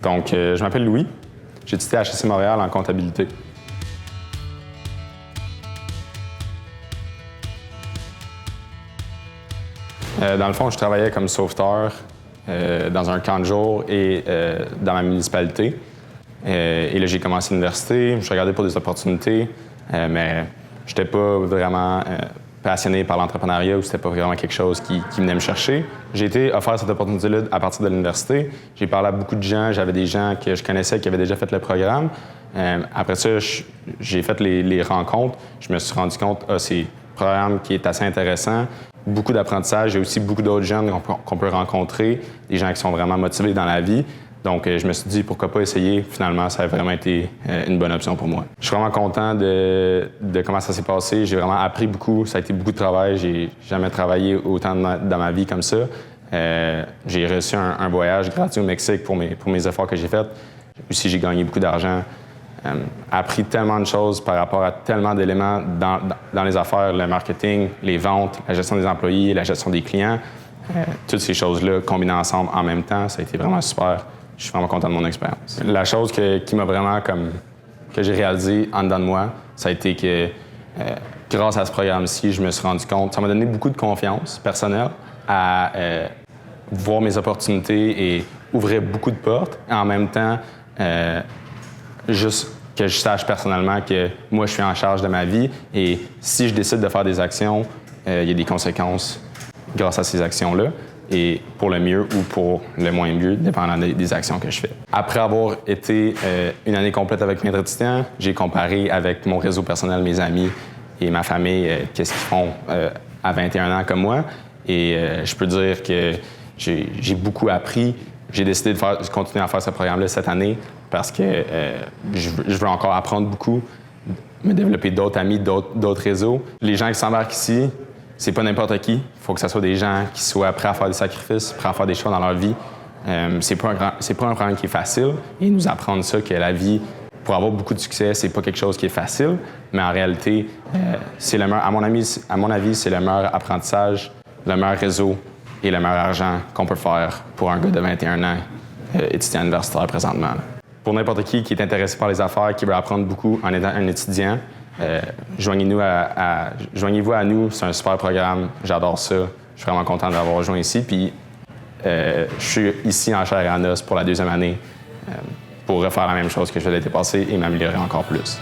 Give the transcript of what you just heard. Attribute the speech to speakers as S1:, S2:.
S1: Donc, je m'appelle Louis. J'ai étudié à HEC Montréal en comptabilité. Dans le fond, je travaillais comme sauveteur dans un camp de jour et dans ma municipalité. Et là, j'ai commencé l'université. Je regardais pour des opportunités, mais je n'étais pas vraiment passionné par l'entrepreneuriat ou c'était pas vraiment quelque chose qui venait me chercher. J'ai été offert cette opportunité-là à partir de l'université. J'ai parlé à beaucoup de gens. J'avais des gens que je connaissais qui avaient déjà fait le programme. Après ça, j'ai fait les rencontres. Je me suis rendu compte que c'est un programme qui est assez intéressant. Beaucoup d'apprentissage. Il y a aussi beaucoup d'autres jeunes qu'on peut rencontrer, des gens qui sont vraiment motivés dans la vie. Donc, je me suis dit, pourquoi pas essayer? Finalement, ça a vraiment été une bonne option pour moi. Je suis vraiment content de comment ça s'est passé. J'ai vraiment appris beaucoup. Ça a été beaucoup de travail. J'ai jamais travaillé autant dans ma vie comme ça. J'ai reçu un voyage gratuit au Mexique pour mes efforts que j'ai faits. Aussi, j'ai gagné beaucoup d'argent. Appris tellement de choses par rapport à tellement d'éléments dans les affaires, le marketing, les ventes, la gestion des employés, la gestion des clients. Toutes ces choses-là combinées ensemble en même temps, ça a été vraiment super. Je suis vraiment content de mon expérience. La chose qui m'a vraiment que j'ai réalisé en dedans de moi, ça a été que grâce à ce programme-ci, je me suis rendu compte, ça m'a donné beaucoup de confiance personnelle à voir mes opportunités et ouvrir beaucoup de portes. Et en même temps, juste que je sache personnellement que moi, je suis en charge de ma vie et si je décide de faire des actions, il y a des conséquences grâce à ces actions-là. Et pour le mieux ou pour le moins mieux, dépendant des actions que je fais. Après avoir été une année complète avec Maître étudiant, j'ai comparé avec mon réseau personnel, mes amis et ma famille, qu'est-ce qu'ils font à 21 ans comme moi. Et je peux dire que j'ai beaucoup appris. J'ai décidé de continuer à faire ce programme-là cette année parce que je veux encore apprendre beaucoup, me développer d'autres amis, d'autres réseaux. Les gens qui s'embarquent ici, c'est pas n'importe qui. Il faut que ce soit des gens qui soient prêts à faire des sacrifices, prêts à faire des choix dans leur vie. C'est pas un programme qui est facile. Et nous apprendre ça, que la vie, pour avoir beaucoup de succès, c'est pas quelque chose qui est facile. Mais en réalité, c'est le meilleur, à mon avis, c'est le meilleur apprentissage, le meilleur réseau et le meilleur argent qu'on peut faire pour un gars de 21 ans, étudiant universitaire présentement. Pour n'importe qui est intéressé par les affaires, qui veut apprendre beaucoup en étant un étudiant, joignez-vous à nous, c'est un super programme, j'adore ça. Je suis vraiment content d'avoir rejoint ici. Puis, je suis ici en chair et en os pour la deuxième année pour refaire la même chose que je faisais l'été passé et m'améliorer encore plus.